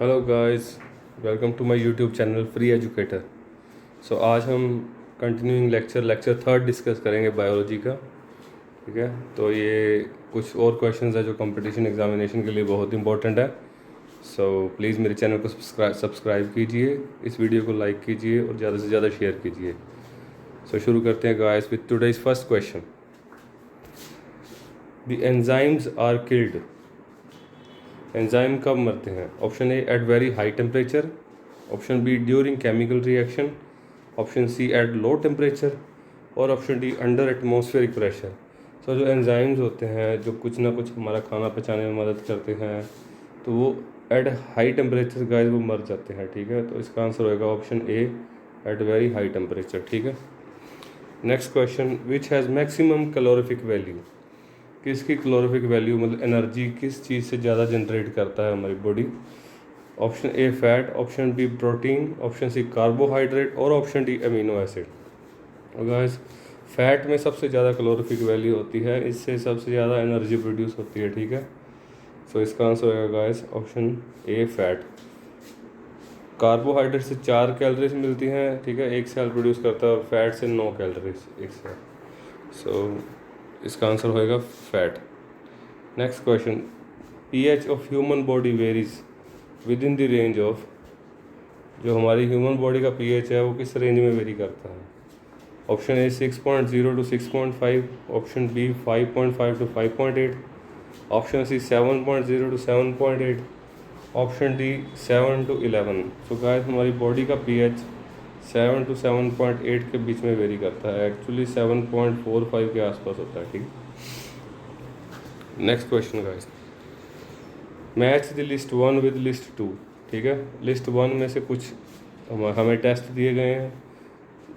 Hello guys, welcome to my YouTube channel free educator. So आज हम continuing lecture third discuss करेंगे biology का। ठीक है, तो ये कुछ और क्वेश्चंस है जो कंपटीशन एग्जामिनेशन के लिए बहुत इंपॉर्टेंट है। सो प्लीज़ मेरे चैनल को सब्सक्राइब कीजिए, इस वीडियो को लाइक कीजिए और ज़्यादा से ज़्यादा शेयर कीजिए। सो शुरू करते हैं guys with today's first question. The enzymes are killed. Enzyme कब मरते हैं? Option A at very high temperature, option B during chemical reaction, option C at low temperature और option D under atmospheric pressure. So जो enzymes होते हैं जो कुछ ना कुछ हमारा खाना पचाने में मदद करते हैं, तो वो एट हाई टेम्परेचर गाइस वो मर जाते हैं। ठीक है, तो इसका आंसर होएगा option A at very high temperature. ठीक है, next question, which has maximum calorific value. किसकी कैलोरीफिक वैल्यू मतलब एनर्जी किस चीज़ से ज़्यादा जनरेट करता है हमारी body? Option A fat, option B protein, option C carbohydrate और option D amino acid. Guys, fat में सबसे ज़्यादा कैलोरीफिक वैल्यू होती है, इससे सबसे ज़्यादा एनर्जी प्रोड्यूस होती है। ठीक है, सो इसका आंसर होगा guys option A fat. Carbohydrate से 4 कैलोरीज मिलती हैं। ठीक है, एक सेल प्रोड्यूस करता है, और फैट से 9 कैलोरीज एक सेल। सो इसका आंसर होएगा fat. Next question, pH of human body varies with in the range of. जो हमारी ह्यूमन बॉडी का पीएच है वो किस रेंज में वेरी करता है? Option A 6.0 to 6.5, option B 5.5 to 5.8, option C 7.0 to 7.8, option D 7 to 11। So guys, हमारी बॉडी का पीएच 7 टू 7.8 के बीच में वेरी करता है। एक्चुअली 7.45 के आसपास होता है। ठीक है, next question guys, match the list 1 with list 2। ठीक है, लिस्ट 1 में से कुछ हमें टेस्ट दिए गए हैं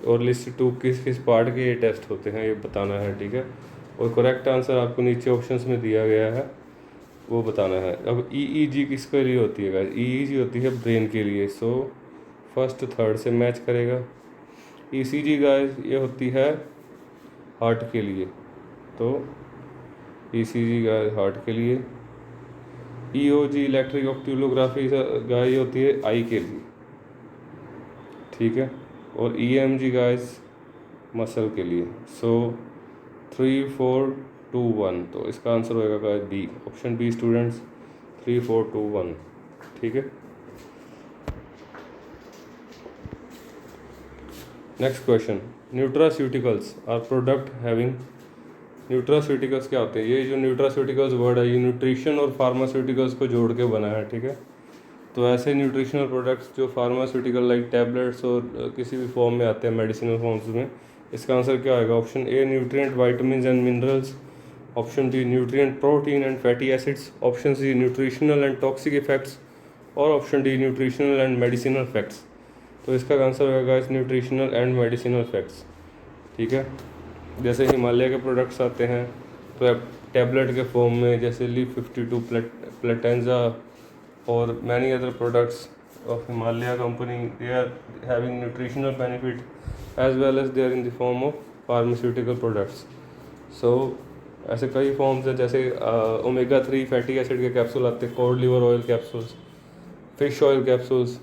और लिस्ट 2 किस किस पार्ट के ये टेस्ट होते हैं ये बताना है। ठीक है, और करेक्ट आंसर आपको नीचे ऑप्शंस में दिया गया है, वो बताना है। अब ईईजी किसके लिए होती है गाइस? ईईजी होती है ब्रेन के लिए। सो फर्स्ट थर्ड से मैच करेगा। ईसीजी गाइस ये होती है हार्ट के लिए, तो ईसीजी गाइस हार्ट के लिए। ईओजी इलेक्ट्रिक ऑक्टिलोग्राफी गाय होती है आई के लिए। ठीक है, और ईएमजी गाइस मसल के लिए। सो 3 4 2 1, तो इसका आंसर होएगा guys B, option B students, 3 4 2 1। ठीक है, next question, nutraceuticals are product having. Nutraceuticals क्या होते हैं? ये जो न्यूट्रास्यूटिकल्स वर्ड है ये न्यूट्रिशन और फार्मास्यूटिकल्स को जोड़ के बना है। ठीक है, तो ऐसे न्यूट्रिशनल प्रोडक्ट्स जो फार्मास्यूटिकल लाइक टैबलेट्स और किसी भी फॉर्म में आते हैं मेडिसिनल फॉर्म्स में, इसका आंसर क्या आएगा? Option A nutrient vitamin and minerals, option B nutrient protein and fatty acids, option C nutritional and toxic effects और option D nutritional and medicinal facts. तो इसका आंसर होगा इस न्यूट्रिशनल एंड मेडिसिनल फैक्ट्स। ठीक है, जैसे हिमालय के प्रोडक्ट्स आते हैं तो टैबलेट के फॉर्म में, जैसे लीफ 52 प्लेटेंजा और many other products of Himalaya company, they are having nutritional benefit as well as they are in the form of pharmaceutical products. So ऐसे कई फॉर्म्स हैं, जैसे ओमेगा 3 फैटी एसिड के कैप्सूल आते हैं, cod liver oil capsules, fish oil capsules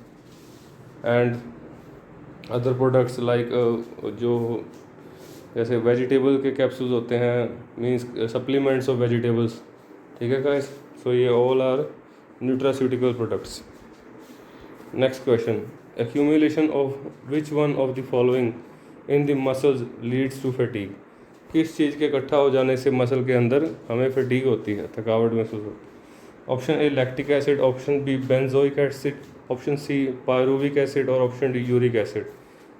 and other products like जो जैसे vegetable के कैप्सूल्स होते हैं, मीन्स सप्लीमेंट्स ऑफ वेजिटेबल्स। ठीक है गाइस, सो ये all are nutraceutical products. Next question, accumulation of which one of the following in the muscles leads to fatigue। किस चीज़ के इकट्ठा हो जाने से मसल के अंदर हमें फटीग होती है, थकावट महसूस होती है? Option A lactic acid, option B benzoic acid, option C pyruvic acid और ऑप्शन डी यूरिक एसिड।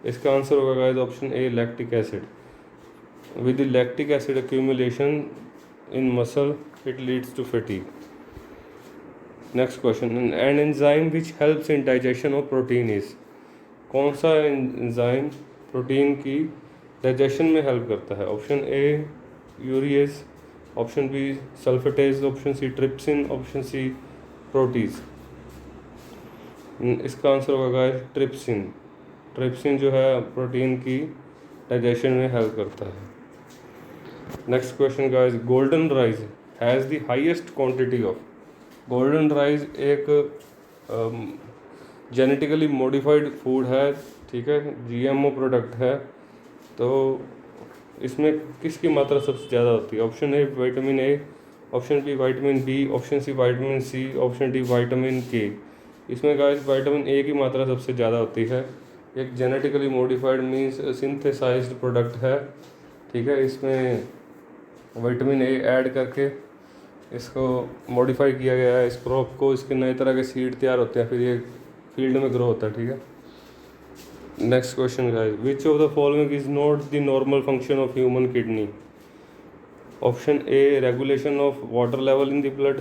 इसका आंसर होगा guys option A lactic acid. With the lactic acid accumulation in muscle it leads to fatigue. Next question, an enzyme which helps in digestion of protein is. कौन सा enzyme protein की digestion में help करता है? Option A urease, option B sulfatase, option C trypsin, option C protease. इसका answer होगा trypsin. Trypsin जो है प्रोटीन की डाइजेशन में हेल्प करता है। Next question guys, golden rice has the highest quantity of. Golden rice एक जेनेटिकली मॉडिफाइड फूड है, ठीक है, जीएमओ प्रोडक्ट है, तो इसमें किसकी मात्रा सबसे ज़्यादा होती है? Option A vitamin A, option B vitamin B, option C vitamin C, option D vitamin K. इसमें गाइस विटामिन ए की मात्रा सबसे ज़्यादा होती है। एक genetically modified means synthesised product है, ठीक है, इसमें विटामिन ए ऐड करके इसको मॉडिफाई किया गया है, इस क्रॉप को, इसके नए तरह के सीड तैयार होते हैं, फिर ये फील्ड में ग्रो होता है, ठीक है। Next question guys, which of the following is not the normal function of human kidney? Option A regulation of water level in the blood,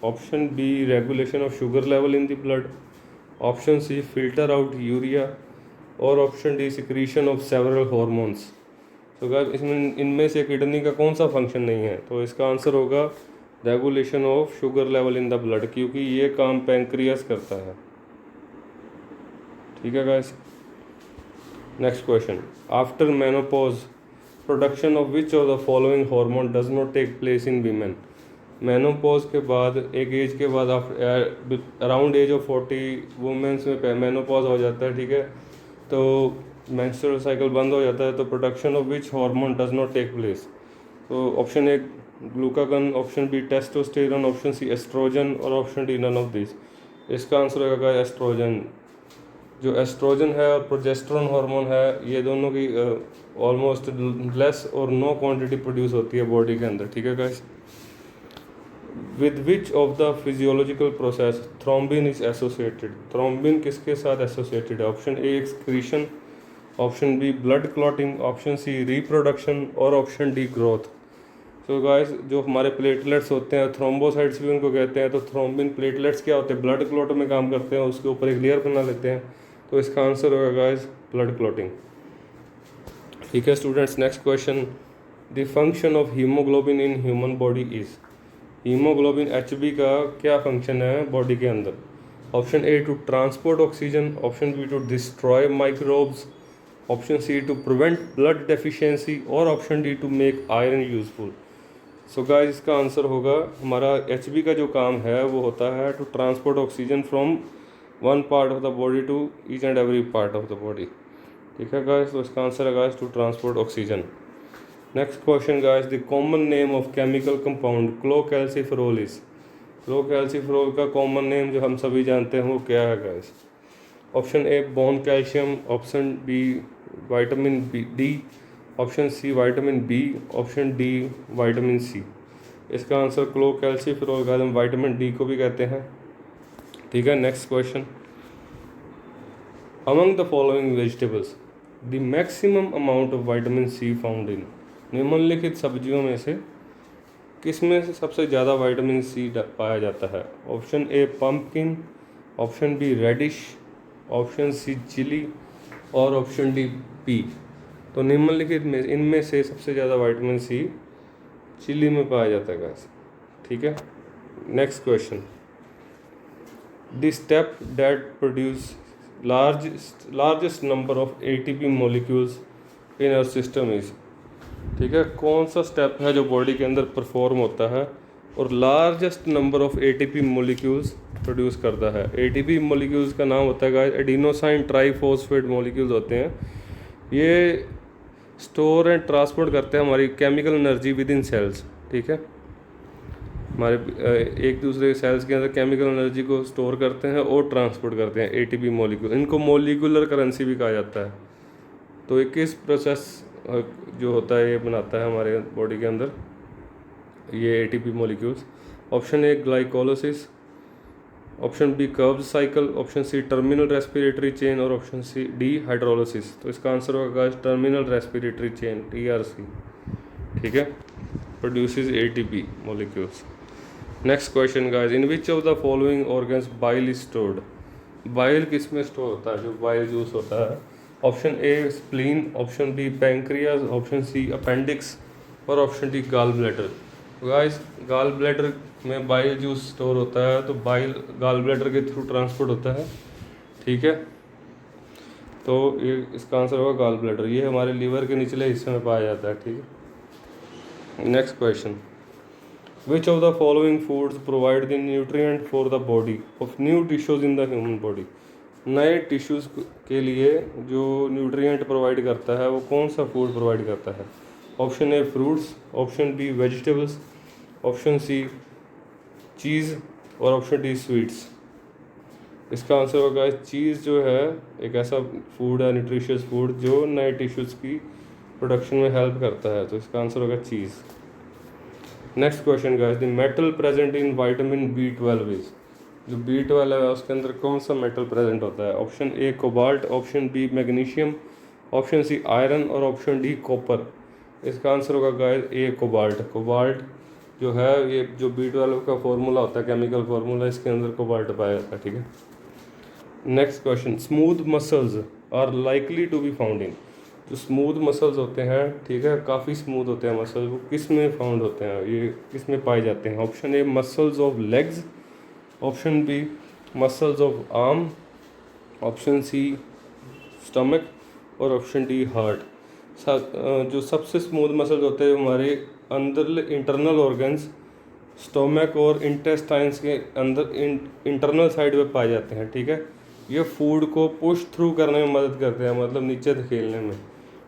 option B regulation of sugar level in the blood, option C filter out urea, और option D secretion of several hormones. तो guys इसमें इनमें से kidney का कौन सा function नहीं है? तो इसका आंसर होगा regulation of sugar level in the blood, क्योंकि ये काम पैंक्रियास करता है, ठीक है guys. Next question, after menopause production of which of the following hormone does not take place in women? Menopause के बाद, एक एज के बाद, अराउंड एज ऑफ 40 वुमेन्स में मेनोपॉज हो जाता है, ठीक है, तो मेंस्ट्रुअल साइकिल बंद हो जाता है, तो production of which hormone does not take place? तो option A glucagon, option B testosterone, option C estrogen, और option D none of this. इसका आंसर होगा एस्ट्रोजन। जो एस्ट्रोजन है और प्रोजेस्टेरोन हार्मोन है, ये दोनों की ऑलमोस्ट लेस और नो क्वांटिटी प्रोड्यूस होती है बॉडी के अंदर, ठीक है guys. With which of the physiological process thrombin is associated? Thrombin किसके साथ एसोसिएटेड है? Option A excretion, option B blood clotting, option C reproduction, और ऑप्शन डी ग्रोथ। तो गाइस जो हमारे प्लेटलेट्स होते हैं, थ्रोम्बोसाइट्स भी उनको कहते हैं, तो थ्रोम्बिन प्लेटलेट्स क्या होते हैं? ब्लड क्लॉट में काम करते हैं, उसके ऊपर एक लेयर बना लेते हैं, तो इसका आंसर होगा गाइस ब्लड क्लॉटिंग, ठीक है students. Next question, the function of hemoglobin in human body is? Hemoglobin HB का क्या फंक्शन है बॉडी के अंदर? Option A to transport oxygen, option B to destroy microbes, option C to prevent blood deficiency, और option D to make iron useful. So guys इसका answer होगा, हमारा HB का जो काम है वो होता है to transport oxygen from one part of the body to each and every part of the body, ठीक है गाइस। तो इसका आंसर है guys to transport oxygen. Next question guys, the common name of chemical compound cholecalciferol is? Cholecalciferol का common name जो हम सभी जानते हैं वो क्या है guys? Option A bone calcium, option B vitamin D, option C vitamin B, option D vitamin C. इसका आंसर क्लोकैल्सिफेरोल का हम विटामिन डी को भी कहते हैं, ठीक है। Next question, among the following vegetables the maximum amount of vitamin C found in? निम्नलिखित सब्जियों में से किस में से सबसे ज़्यादा विटामिन सी पाया जाता है? Option A pumpkin, option B radish, option C chilli, और ऑप्शन डी पी। तो निम्नलिखित में इनमें से सबसे ज़्यादा विटामिन सी चिली में पाया जाता है गाइस, ठीक है। Next question, the step that produce largest number of ATP molecules in our system is? ठीक है, कौन सा स्टेप है जो बॉडी के अंदर परफॉर्म होता है और largest number of ATP molecules produce करता है? एटीपी मॉलिक्यूल्स का नाम होता है गाइस एडिनोसाइन ट्राइफॉस्फेट मॉलिक्यूल्स होते हैं। ये स्टोर एंड ट्रांसपोर्ट करते हैं हमारी chemical energy within cells, ठीक है। हमारे एक दूसरे सेल्स के अंदर केमिकल एनर्जी को स्टोर करते हैं और ट्रांसपोर्ट करते हैं एटीपी मॉलिक्यूल। इनको मॉलिक्यूलर करेंसी भी कहा जाता है। तो ये किस प्रोसेस जो होता है ये बनाता है हमारे बॉडी के अंदर ये ATP molecules? Option A glycolysis, option B Krebs cycle, option C terminal respiratory chain, और ऑप्शन सी डी हाइड्रोलिसिस। तो इसका आंसर होगा टर्मिनल रेस्पिरेटरी चेन, TRC, ठीक है, produces ATP molecules. Next question guys, in which of the following organs bile is stored? Bile किस में store होता है जो बाइल जूस होता है? Option A spleen, option B pancreas, option C appendix, और option D gall bladder. Guys gall bladder में bile juice store होता है, तो बाइल गाल ब्लैडर के थ्रू ट्रांसपोर्ट होता है, ठीक है। तो ये इसका आंसर होगा गाल ब्लैडर। ये हमारे लीवर के निचले हिस्से में पाया जाता है, ठीक है। Next question, which of the following foods provide the nutrient for the body of new tissues in the human body. नए टिश्यूज़ के लिए जो न्यूट्रिएंट प्रोवाइड करता है वो कौन सा फूड प्रोवाइड करता है? Option A fruits, option B vegetables, option C cheese और ऑप्शन डी स्वीट्स। इसका आंसर होगा चीज़ जो है एक ऐसा फूड है, न्यूट्रिशियस फूड जो नए टिश्यूज़ की प्रोडक्शन में हेल्प करता है, तो इसका आंसर होगा cheese. Next question guys, the metal present in vitamin B12 is, जो B12 है उसके अंदर कौन सा मेटल प्रेजेंट होता है? Option A cobalt, option B magnesium, option C iron और ऑप्शन डी कॉपर। इसका आंसर होगा गाइस ए कोबाल्ट। कोबाल्ट जो है ये जो B12 का फॉर्मूला होता है, केमिकल फार्मूला, इसके अंदर कोबाल्ट पाया जाता है, ठीक है। Next question, smooth muscles are likely to be found in, जो स्मूथ मसल्स होते हैं, ठीक है, काफ़ी स्मूथ होते हैं मसल्स, वो किस में फाउंड होते हैं, ये किस में पाए जाते हैं? Option A muscles of legs, option B muscles of arm, option C stomach और ऑप्शन डी हार्ट। जो सबसे स्मूथ मसल्स होते हैं हमारे अंदर इंटरनल ऑर्गन्स, स्टोमक और इंटेस्टाइन्स के अंदर इंटरनल साइड पे पाए जाते हैं, ठीक है। ये फूड को पुश थ्रू करने में मदद करते हैं, मतलब नीचे धकेलने में,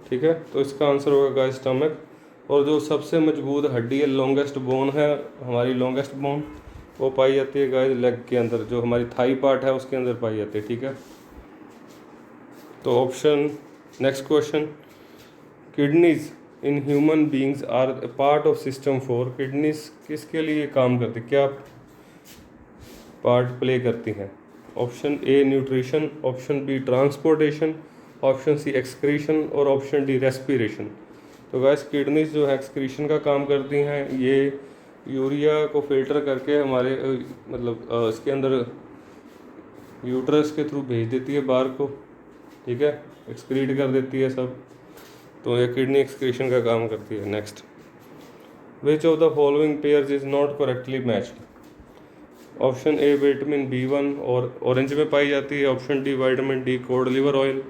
ठीक है। तो इसका आंसर होगा गाइस स्टमक। और जो सबसे मजबूत हड्डी है, लॉन्गेस्ट बोन है, हमारी लॉन्गेस्ट बोन, वो पाई जाती है गाइस लेग के अंदर, जो हमारी थाई पार्ट है उसके अंदर पाई जाती है, ठीक है। तो option, next question, kidneys in human beings are a part of system 4। Kidneys किसके लिए काम करती, क्या पार्ट प्ले करती हैं? Option A nutrition, option B transportation, option C excretion और ऑप्शन डी रेस्पिरेशन। तो गैस किडनीज जो है एक्सक्रीशन का काम करती हैं, ये यूरिया को फिल्टर करके हमारे मतलब इसके अंदर यूट्रस के थ्रू भेज देती है बाहर को, ठीक है, एक्सक्रीट कर देती है सब, तो ये किडनी एक्सक्रीशन का काम करती है। Next, which of the following pairs is not correctly matched? Option A vitamin B1 और ऑरेंज में पाई जाती है, option D vitamin D cod liver oil,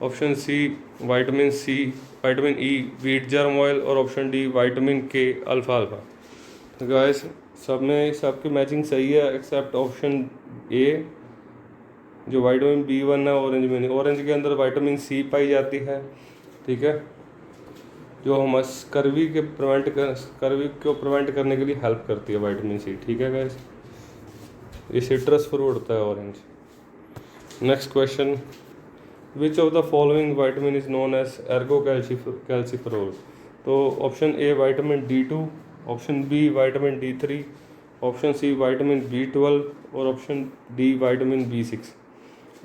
option C vitamin E wheat germ oil और option D vitamin K alpha. तो गाइस सब में सबकी मैचिंग सही है एक्सेप्ट ऑप्शन ए, जो विटामिन B1 है ऑरेंज में नहीं। ऑरेंज के अंदर विटामिन C पाई जाती है, ठीक है, जो हम कर्वी को प्रिवेंट करने के लिए हेल्प करती है विटामिन C, ठीक है गाइस। ये सिट्रस फ्रूट होता है orange. Next question, which of the following vitamin is known as ergo calciferol? तो option A vitamin D2, option B vitamin D3, option C vitamin B12 और option D vitamin B6।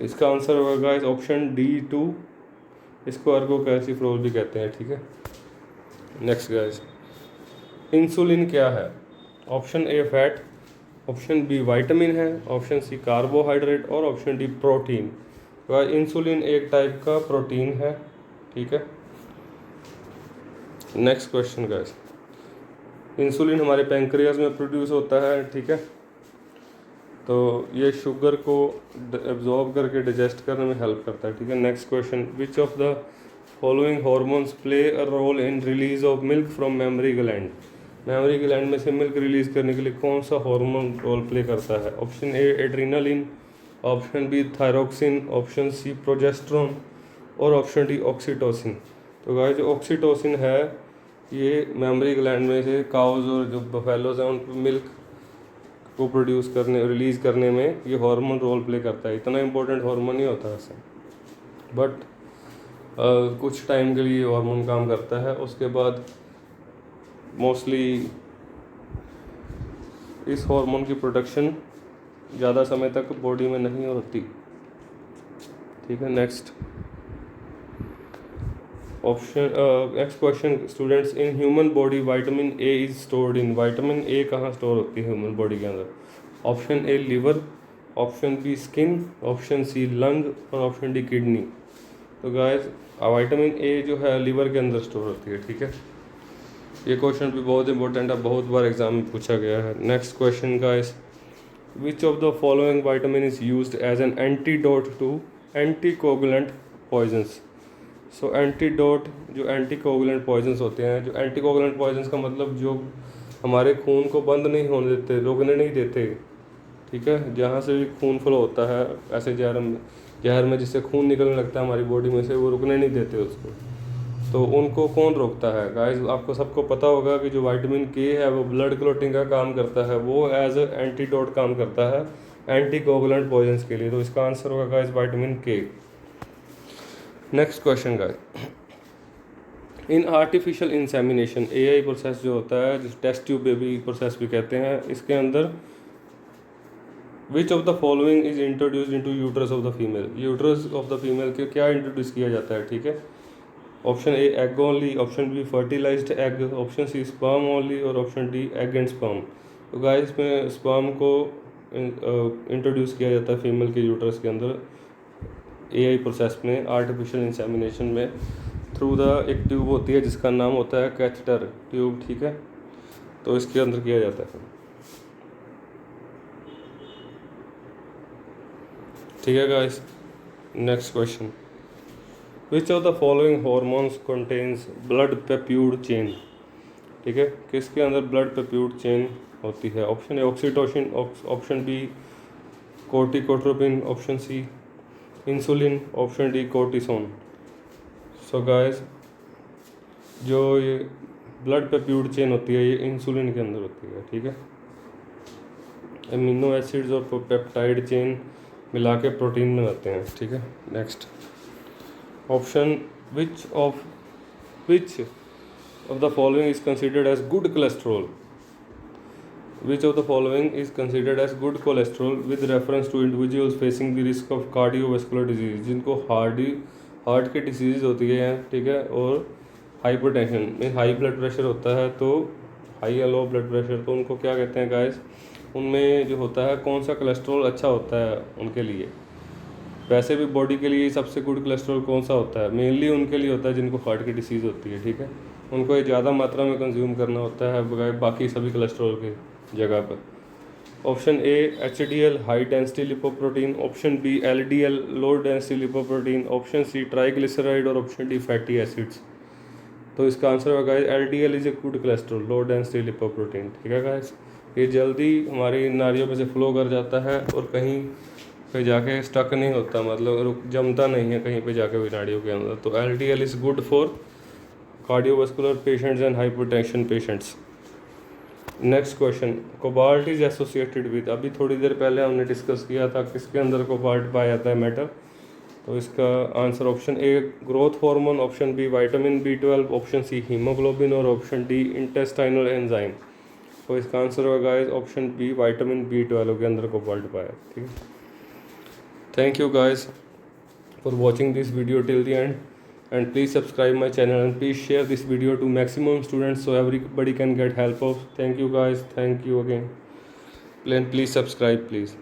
इसका answer होगा guys option D2, इसको Ergo calciferol भी कहते हैं, ठीक है। नेक्स्ट गाइस, इंसुलिन क्या है? Option A fat, option B vitamin है, ऑप्शन सी कार्बोहाइड्रेट और ऑप्शन डी प्रोटीन। तो इंसुलिन एक टाइप का प्रोटीन है, ठीक है। नेक्स्ट क्वेश्चन गाइस, इंसुलिन हमारे पैंक्रियाज में प्रोड्यूस होता है, ठीक है, तो ये शुगर को एब्जॉर्ब करके डाइजेस्ट करने में हेल्प करता है, ठीक है। Next question, which of the following hormones play a role in release of milk from mammary gland? Mammary gland में से मिल्क रिलीज करने के लिए कौन सा हार्मोन रोल प्ले करता है? Option A adrenaline, option B thyroxine, option C progesterone और ऑप्शन डी ऑक्सीटोसिन। तो गाइस जो ऑक्सीटोसिन है ये मेमोरी ग्लैंड में से काउज और जो बफेलोज हैं उन मिल्क को रिलीज़ करने में ये हार्मोन रोल प्ले करता है। इतना इम्पोर्टेंट हार्मोन नहीं होता ऐसा, बट कुछ टाइम के लिए हार्मोन काम करता है, उसके बाद मोस्टली इस हार्मोन की प्रोडक्शन ज़्यादा समय तक बॉडी में नहीं होती, ठीक है। Next question, students, in human body vitamin A is stored in. Vitamin A कहाँ स्टोर होती है ह्यूमन बॉडी के अंदर? Option A liver, option B skin, option C lung और ऑप्शन डी किडनी। तो गाइस विटामिन ए जो है liver के अंदर स्टोर होती है, ठीक है। ये क्वेश्चन भी बहुत इंपॉर्टेंट है, बहुत बार एग्जाम में पूछा गया है। Next question guys, which of the following vitamin is used as an antidote to anticoagulant poisons? So antidote, जो एंटीकोगुलेंट पॉइजन्स होते हैं, जो एंटीकोगुलेंट पॉइजन्स का मतलब जो हमारे खून को बंद नहीं होने देते, रुकने नहीं देते, ठीक है। जहाँ से भी खून फ्लो होता है ऐसे जहर में जिससे खून निकलने लगता है हमारी बॉडी में से, वो रुकने नहीं देते उसको। तो उनको कौन रोकता है गाइस? आपको सबको पता होगा कि जो विटामिन के है वो ब्लड क्लॉटिंग का काम करता है, वो एज ए एंटीडोट काम करता है एंटी कोगुलेंट पॉइजन्स के लिए। तो इसका आंसर होगा गाइस विटामिन के। Next question guys, in artificial insemination AI process जो होता है, जिस टेस्ट ट्यूब बेबी प्रोसेस भी कहते हैं, इसके अंदर which of the following is introduce into uterus of the female? Uterus of the female के क्या इंट्रोड्यूस किया जाता है, ठीक है। Option A egg only, option B fertilized egg, option C sperm only और option D egg and sperm. तो guys इसमें स्पर्म को इंट्रोड्यूस किया जाता है फीमेल के यूट्रस के अंदर एआई प्रोसेस में, आर्टिफिशियल इंसेमिनेशन में, थ्रू द एक ट्यूब होती है जिसका नाम होता है कैथेटर ट्यूब, ठीक है। तो इसके अंदर किया जाता है, ठीक है guys. Next question, which of the following hormones contains blood peptide chain? ठीक है, किसके अंदर ब्लड पेप्यूड चेन होती है? Option A oxytocin, option B corticotropin, option C insulin, option D cortisone. So guys जो ये ब्लड पेप्यूड चेन होती है ये इंसुलिन के अंदर होती है, ठीक है। अमीनो एसिड्स और पेप्टाइड चेन मिला के प्रोटीन में आते हैं, ठीक है। Next option, which of the following is considered as good cholesterol? Which of the following is considered as good cholesterol with reference to individuals facing the risk of cardiovascular disease? जिनको heart की disease होती है, ठीक है, और hypertension में high blood pressure होता है, तो हाई या लो ब्लड प्रेशर, तो उनको क्या कहते हैं गाइस? उनमें जो होता है कौन सा कोलेस्ट्रॉल अच्छा होता है उनके लिए? वैसे भी बॉडी के लिए सबसे गुड कोलेस्ट्रॉल कौन सा होता है? मेनली उनके लिए होता है जिनको हार्ट की डिसीज़ होती है, ठीक है। उनको ये ज़्यादा मात्रा में कंज्यूम करना होता है बगैर बाकी सभी कोलेस्ट्रॉल के जगह पर। Option A HDL high density lipoprotein, option B LDL low density lipoprotein, option C triglyceride और ऑप्शन डी फैटी एसिड्स। तो इसका आंसर होगा guys LDL is a good cholesterol, low density lipoprotein, ठीक है गाइस। ये जल्दी हमारी नाड़ियों में से फ्लो कर जाता है और कहीं पे जाके स्टक नहीं होता, मतलब जमता नहीं है कहीं पे जाके भी नाड़ियों के अंदर। तो LDL is good for cardiovascular patients and hypertension patients. Next question, cobalt is associated with, अभी थोड़ी देर पहले हमने डिस्कस किया था किसके अंदर कोबाल्ट पाया जाता है, मेटल। तो इसका answer option A growth hormone, option B vitamin B12, option C haemoglobin और ऑप्शन डी इंटेस्टाइनल एंजाइम। तो इसका आंसर होगा guys option B vitamin B12 के अंदर कोबाल्ट पाया, ठीक है। Thank you guys for watching this video till the end, and please subscribe my channel and please share this video to maximum students so everybody can get help of. Thank you guys, thank you again, and please subscribe please.